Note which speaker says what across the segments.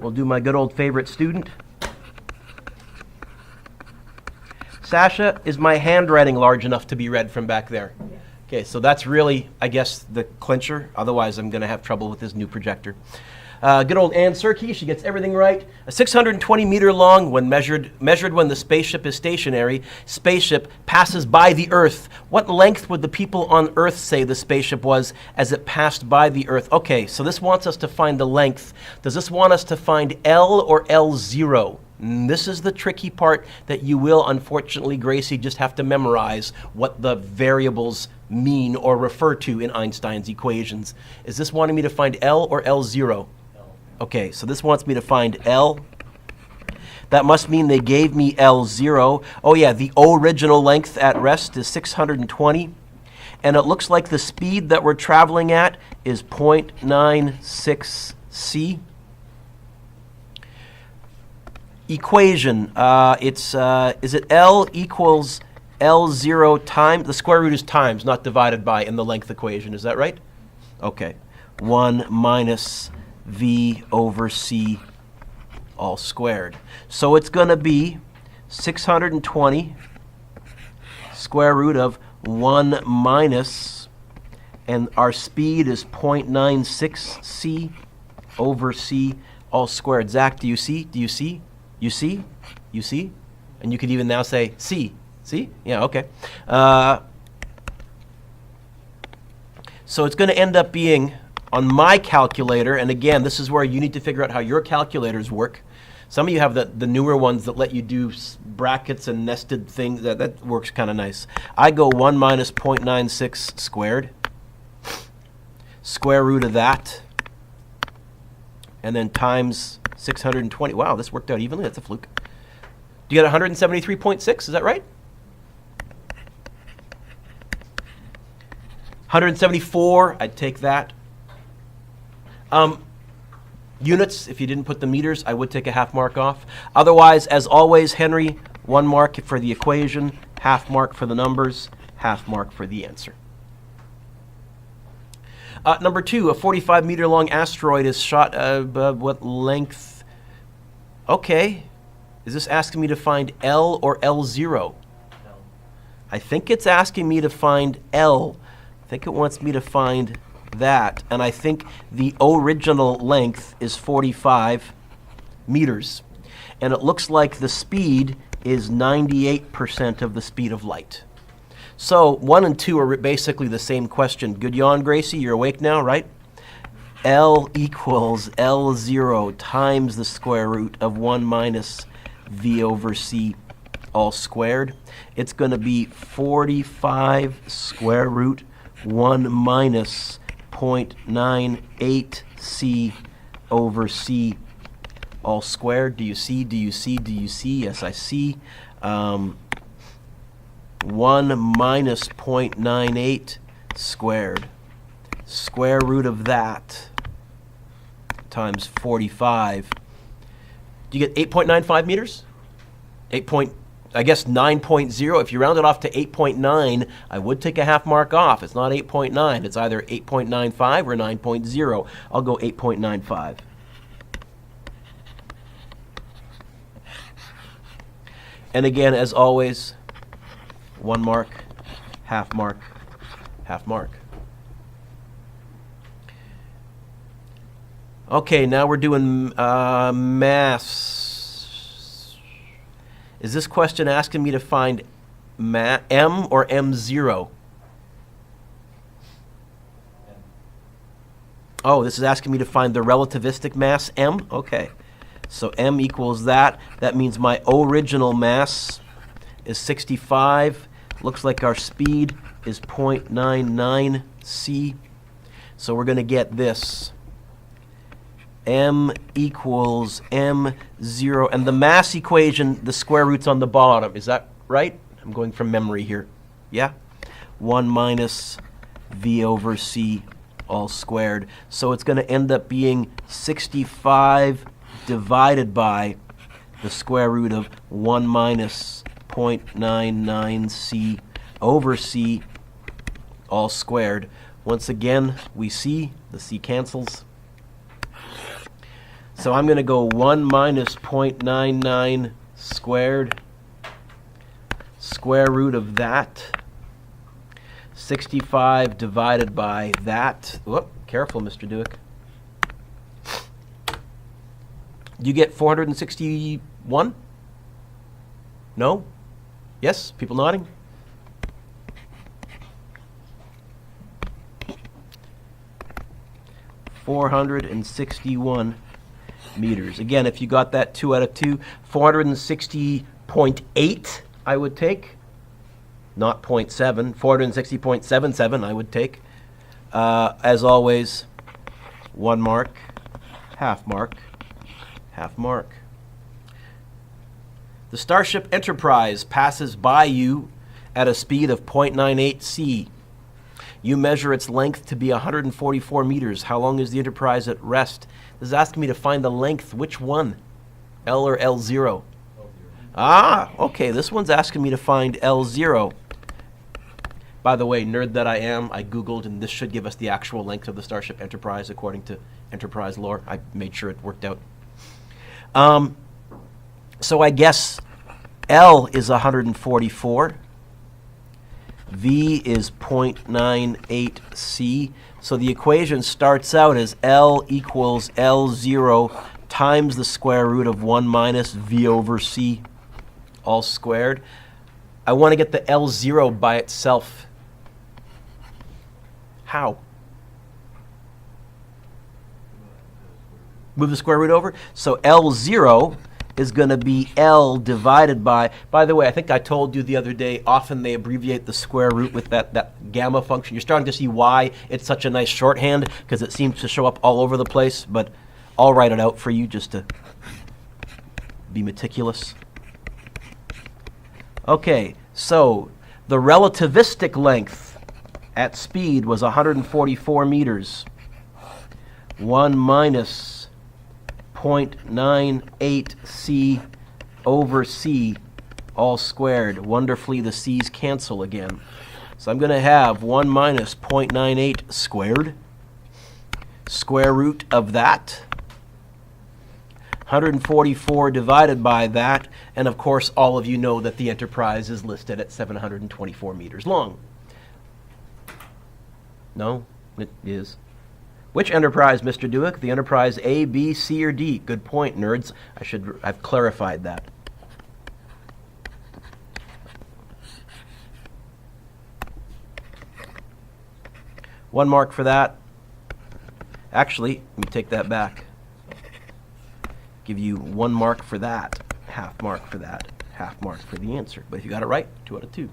Speaker 1: We'll do my good old favorite student. Sasha, is my handwriting large enough to be read from back there? Yeah. Okay, so that's really, I guess, the clincher. Otherwise, I'm going to have trouble with this new projector. Good old Ann Serkey, she gets everything right. A 620 meter long, when measured when the spaceship is stationary, spaceship passes by the Earth. What length would the people on Earth say the spaceship was as it passed by the Earth? Okay, so this wants us to find the length. Does this want us to find L or L0? This is the tricky part that you will, unfortunately, Gracie, just have to memorize what the variables mean or refer to in Einstein's equations. Is this wanting me to find L or L0? Okay, so this wants me to find L. That must mean they gave me L0. Oh yeah, the original length at rest is 620. And it looks like the speed that we're traveling at is 0.96 c. Equation, is it L equals L0 times, the square root is times, not divided by in the length equation, is that right? Okay, 1 minus V over C all squared. So it's going to be 620 square root of 1 minus, and our speed is 0.96 C over C all squared. Zach, do you see? Do you see? You see? You see? And you could even now say C. See? Yeah, okay. So it's going to end up being, on my calculator, and again, this is where you need to figure out how your calculators work. Some of you have the newer ones that let you do brackets and nested things. That works kind of nice. I go 1 minus 0.96 squared, square root of that, and then times 620. Wow, this worked out evenly. That's a fluke. Do you get 173.6? Is that right? 174, I'd take that. Units, if you didn't put the meters, I would take a half mark off. Otherwise, as always, Henry, 1 mark for the equation, half mark for the numbers, half mark for the answer. Number 2, a 45-meter long asteroid is shot what length? Okay. Is this asking me to find L or L0? L. I think it's asking me to find L. I think it wants me to find that, and I think the original length is 45 meters, and it looks like the speed is 98% of the speed of light. So 1 and 2 are basically the same question. Good yawn, Gracie, you're awake now, right? L equals L0 times the square root of 1 minus V over C all squared. It's going to be 45 square root 1 minus 0.98 C over C all squared. Do you see? Do you see? Do you see? Yes, I see. 1 minus 0.98 squared. Square root of that times 45. Do you get 8.95 meters? I guess 9.0. If you round it off to 8.9, I would take a half mark off. It's not 8.9. It's either 8.95 or 9.0. I'll go 8.95. And again, as always, 1 mark, half mark, half mark. Okay, now we're doing mass. Is this question asking me to find M or M0? Oh, this is asking me to find the relativistic mass, M? Okay. So M equals that. That means my original mass is 65. Looks like our speed is 0.99 c. So we're going to get this. M equals M0. And the mass equation, the square root's on the bottom. Is that right? I'm going from memory here. Yeah? 1 minus V over C all squared. So it's going to end up being 65 divided by the square root of 1 minus 0.99 C over C all squared. Once again, we see the C cancels. So I'm going to go 1 minus 0.99 squared, square root of that, 65 divided by that. Whoop, careful, Mr. Dewick. You get 461? No? Yes? People nodding? $461 meters. Again, if you got that 2 out of 2, 460.8 I would take, not 0.7. 460.77 I would take. As always, 1 mark, half mark, half mark. The Starship Enterprise passes by you at a speed of 0.98 c. You measure its length to be 144 meters. How long is the Enterprise at rest? This is asking me to find the length. Which one? L or L0? L0. Ah, okay. This one's asking me to find L0. By the way, nerd that I am, I Googled, and this should give us the actual length of the Starship Enterprise according to Enterprise lore. I made sure it worked out. So I guess L is 144. V is 0.98 c. So the equation starts out as L equals L0 times the square root of 1 minus V over c, all squared. I want to get the L0 by itself. How? Move the square root over. So L0 is going to be L divided by the way, I think I told you the other day, often they abbreviate the square root with that gamma function. You're starting to see why it's such a nice shorthand, because it seems to show up all over the place, but I'll write it out for you just to be meticulous. Okay, so the relativistic length at speed was 144 meters. 1 minus 0.98 c over c, all squared. Wonderfully, the c's cancel again. So I'm going to have 1 minus 0.98 squared, square root of that, 144 divided by that, and of course all of you know that the Enterprise is listed at 724 meters long. No, it is. Which Enterprise, Mr. Dewick? The Enterprise A, B, C, or D? Good point, nerds. I've clarified that. One mark for that. Actually, let me take that back. Give you 1 mark for that, half mark for that, half mark for the answer. But if you got it right, 2 out of 2.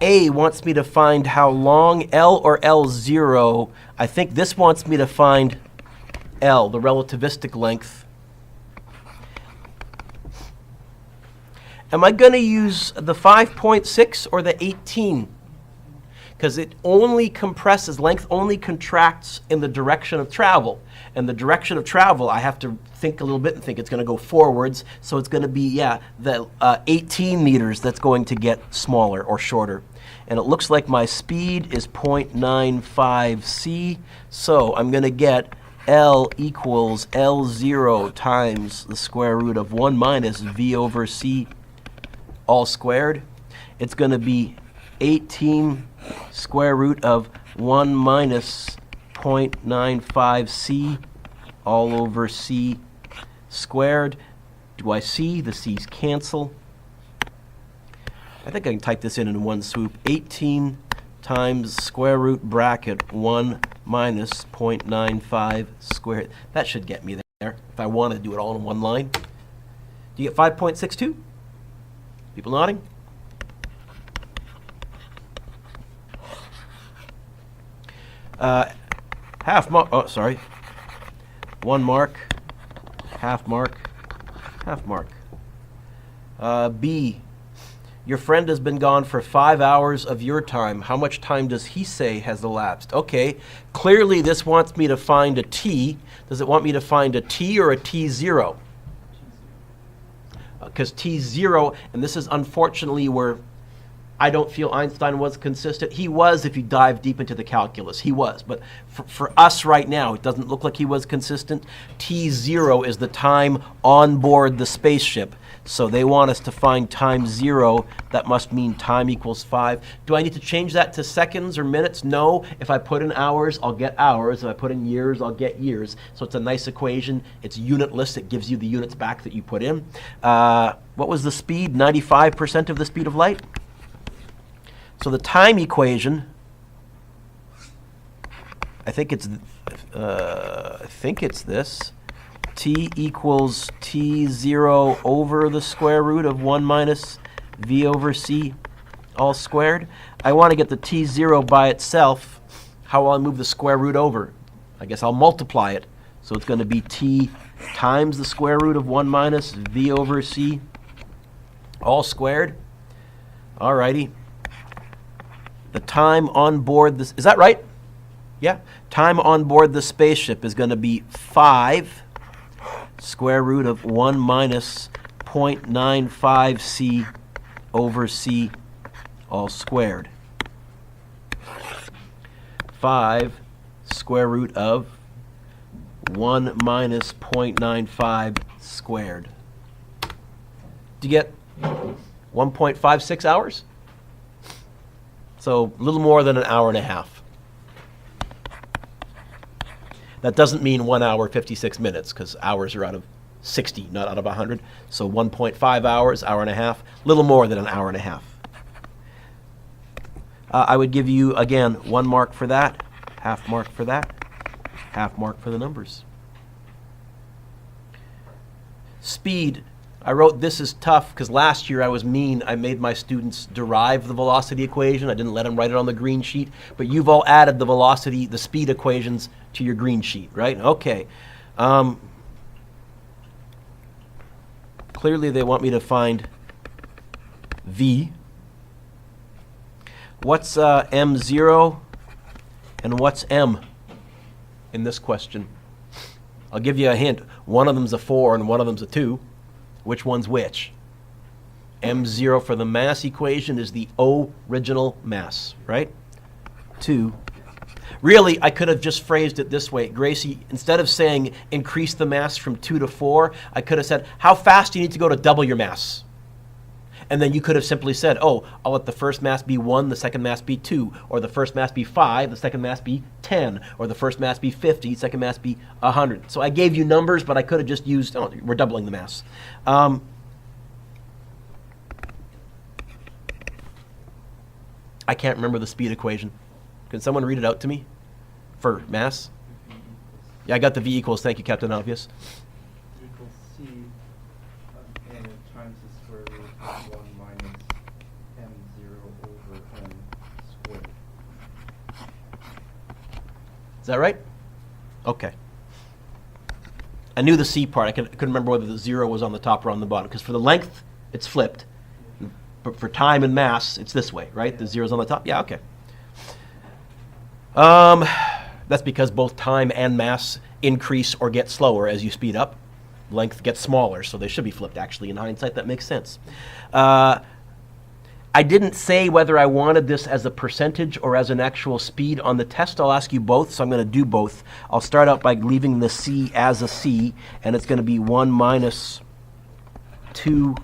Speaker 1: A wants me to find how long, L or L0. I think this wants me to find L, the relativistic length. Am I going to use the 5.6 or the 18? Because it only compresses, length only contracts in the direction of travel. And the direction of travel, I have to think a little bit and think it's going to go forwards. So it's going to be, the 18 meters that's going to get smaller or shorter. And it looks like my speed is 0.95 c. So I'm going to get L equals L0 times the square root of 1 minus V over c, all squared. It's going to be 18 square root of 1 minus 0.95 c all over c squared. Do I see? The c's cancel. I think I can type this in one swoop. 18 times square root bracket 1 minus 0.95 squared. That should get me there if I want to do it all in one line. Do you get 5.62? People nodding? Half mark, 1 mark, half mark, half mark. B, your friend has been gone for 5 hours of your time. How much time does he say has elapsed? Okay, clearly this wants me to find a T. Does it want me to find a T or a T0? Because T0, and this is unfortunately where I don't feel Einstein was consistent. He was if you dive deep into the calculus. He was. But for us right now, it doesn't look like he was consistent. T0 is the time on board the spaceship. So they want us to find time 0. That must mean time equals 5. Do I need to change that to seconds or minutes? No. If I put in hours, I'll get hours. If I put in years, I'll get years. So it's a nice equation. It's unitless. It gives you the units back that you put in. What was the speed? 95% of the speed of light? So the time equation, I think it's this. T equals T0 over the square root of 1 minus V over C all squared. I want to get the T0 by itself. How will I move the square root over? I guess I'll multiply it. So it's going to be T times the square root of 1 minus V over C all squared. All righty. The time on board this, is that right? Yeah. Time on board the spaceship is going to be 5 square root of 1 minus 0.95 C over C all squared. 5 square root of 1 minus 0.95 squared. Do you get 1.56 hours? So a little more than an hour and a half. That doesn't mean 1 hour, 56 minutes, because hours are out of 60, not out of 100. So 1.5 hours, hour and a half, a little more than an hour and a half. I would give you, again, 1 mark for that, half mark for that, half mark for the numbers. Speed. I wrote this is tough because last year I was mean. I made my students derive the velocity equation. I didn't let them write it on the green sheet. But you've all added the velocity, the speed equations to your green sheet, right? Okay. Clearly they want me to find V. What's M0 and what's M in this question? I'll give you a hint. One of them's a 4 and one of them's a 2. Which one's which? M0 for the mass equation is the original mass, right? 2. Really, I could have just phrased it this way. Gracie, instead of saying increase the mass from 2 to 4, I could have said, how fast do you need to go to double your mass? And then you could have simply said, oh, I'll let the first mass be 1, the second mass be 2, or the first mass be 5, the second mass be 10, or the first mass be 50, the second mass be 100. So I gave you numbers, but I could have just used, oh, we're doubling the mass. I can't remember the speed equation. Can someone read it out to me for mass? Yeah, I got the V equals. Thank you, Captain Obvious.
Speaker 2: Equals C times the square root of 1 minus M0 over M squared.
Speaker 1: Is that right? Okay. I knew the C part. I couldn't remember whether the 0 was on the top or on the bottom. Because for the length, it's flipped. But for time and mass, it's this way, right? The 0's on the top. Yeah, okay. That's because both time and mass increase or get slower as you speed up. Length gets smaller, so they should be flipped, actually. In hindsight, that makes sense. I didn't say whether I wanted this as a percentage or as an actual speed. On the test, I'll ask you both, so I'm going to do both. I'll start out by leaving the C as a C, and it's going to be 1 minus 2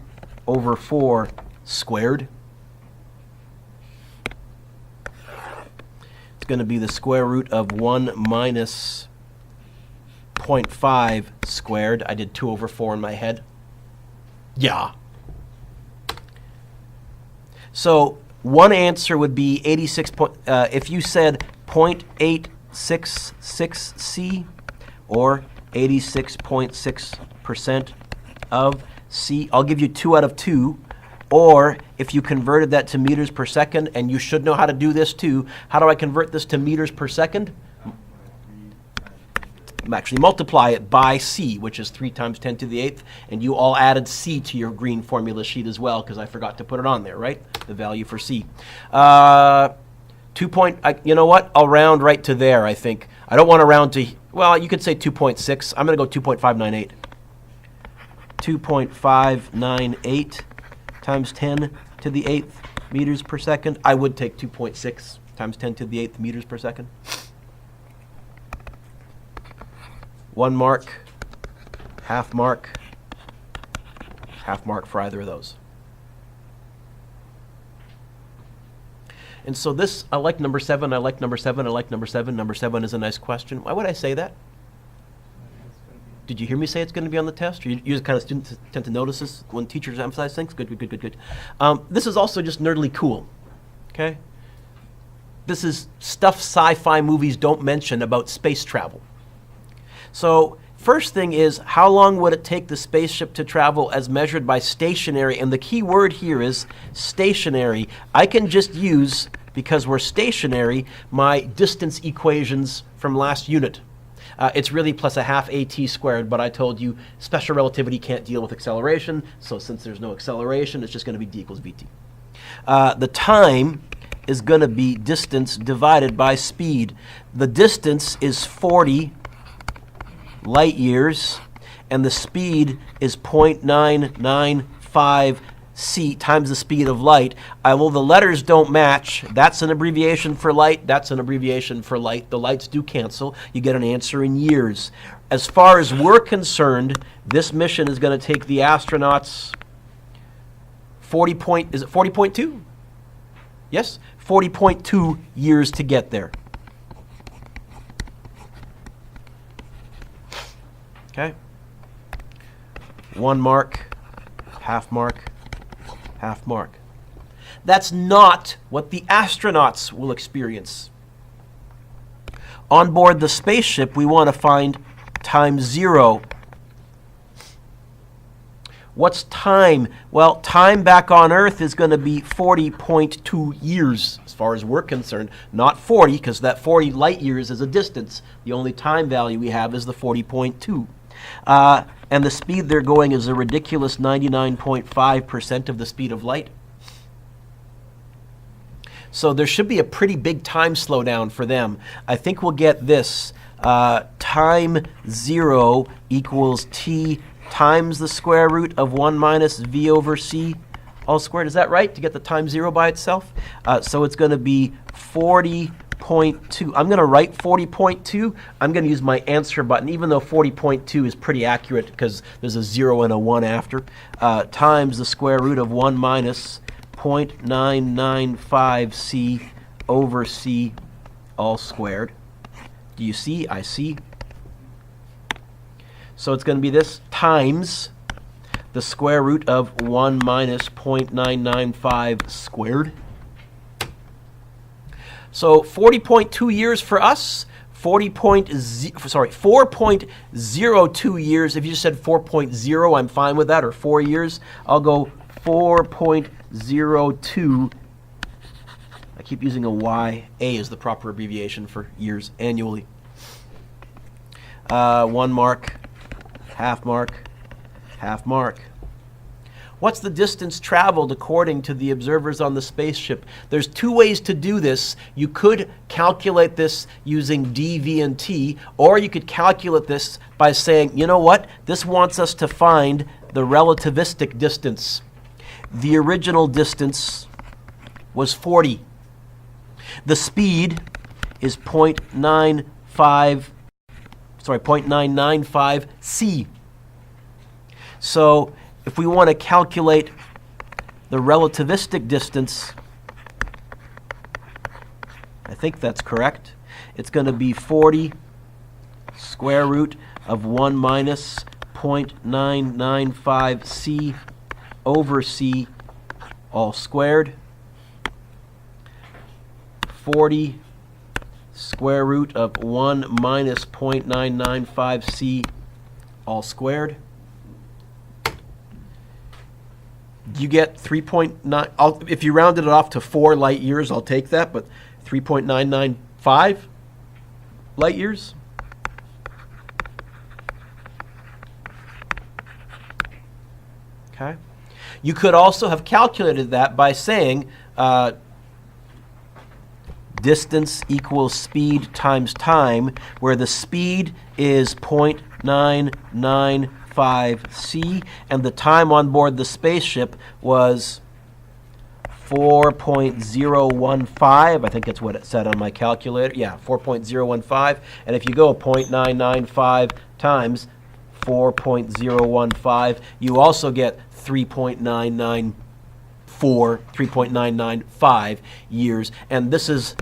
Speaker 1: over 4 squared. It's going to be the square root of 1 minus 0.5 squared. I did 2 over 4 in my head. Yeah. So one answer would be 86. If you said 0.866 C or 86.6% of C, I'll give you 2 out of 2. Or if you converted that to meters per second, and you should know how to do this too, how do I convert this to meters per second? Actually multiply it by C, which is 3 times 10 to the 8th, and you all added C to your green formula sheet as well, because I forgot to put it on there, right? The value for C. You know what? I'll round right to there, I think. I don't want to round to, well, you could say 2.6. I'm going to go 2.598. 2.598 times 10 to the 8th meters per second. I would take 2.6 times 10 to the 8th meters per second. 1 mark, half mark for either of those. And so this, I like number 7, I like number 7, I like number 7. Number 7 is a nice question. Why would I say that? Did you hear me say it's going to be on the test? Or you kind of students tend to notice this when teachers emphasize things? Good, good, good, good, good. This is also just nerdly cool, okay? This is stuff sci-fi movies don't mention about space travel. So first thing is, how long would it take the spaceship to travel as measured by stationary? And the key word here is stationary. I can just use, because we're stationary, my distance equations from last unit. It's really plus a half at squared, but I told you special relativity can't deal with acceleration, so since there's no acceleration, it's just going to be d equals vt. The time is going to be distance divided by speed. The distance is 40 light years, and the speed is 0.995 c times the speed of light. Well, the letters don't match. That's an abbreviation for light. That's an abbreviation for light. The lights do cancel. You get an answer in years. As far as we're concerned, this mission is going to take the astronauts 40.2? Yes? 40.2 years to get there. Okay? 1 mark, half mark, half mark. That's not what the astronauts will experience. On board the spaceship, we want to find time 0. What's time? Well, time back on Earth is going to be 40.2 years, as far as we're concerned. Not 40, because that 40 light years is a distance. The only time value we have is the 40.2. And the speed they're going is a ridiculous 99.5% of the speed of light. So there should be a pretty big time slowdown for them. I think we'll get this. Time 0 equals t times the square root of 1 minus v over c all squared. Is that right, to get the time 0 by itself? So it's going to be 40.2. I'm going to write 40.2. I'm going to use my answer button, even though 40.2 is pretty accurate because there's a 0 and a 1 after, times the square root of 1 minus 0.995 c over c all squared. Do you see? I see. So it's going to be this times the square root of 1 minus 0.995 squared. So 40.2 years for us, 4.02 years. If you just said 4.0, I'm fine with that, or 4 years. I'll go 4.02. I keep using a Y. A is the proper abbreviation for years annually. 1 mark, half mark, half mark. What's the distance traveled according to the observers on the spaceship? There's 2 ways to do this. You could calculate this using d, v, and t, or you could calculate this by saying, you know what? This wants us to find the relativistic distance. The original distance was 40. The speed is 0.995 c. So if we want to calculate the relativistic distance, I think that's correct. It's going to be 40 square root of 1 minus 0.995 c over c all squared. 40 square root of 1 minus 0.995 c all squared. You get 3.9. If you rounded it off to 4 light years, I'll take that, but 3.995 light years. Okay. You could also have calculated that by saying distance equals speed times time, where the speed is 0.995 c, and the time on board the spaceship was 4.015. I think that's what it said on my calculator. Yeah, 4.015. And if you go 0.995 times 4.015, you also get 3.995 years. And this is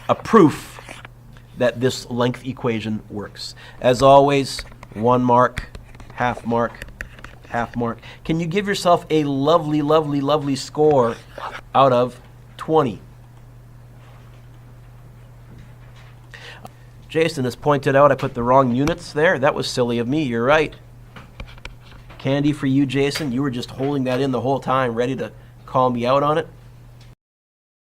Speaker 1: a proof that this length equation works. As always, 1 mark, half mark, half mark. Can you give yourself a lovely, lovely, lovely score out of 20? Jason has pointed out I put the wrong units there. That was silly of me. You're right. Candy for you, Jason. You were just holding that in the whole time, ready to call me out on it.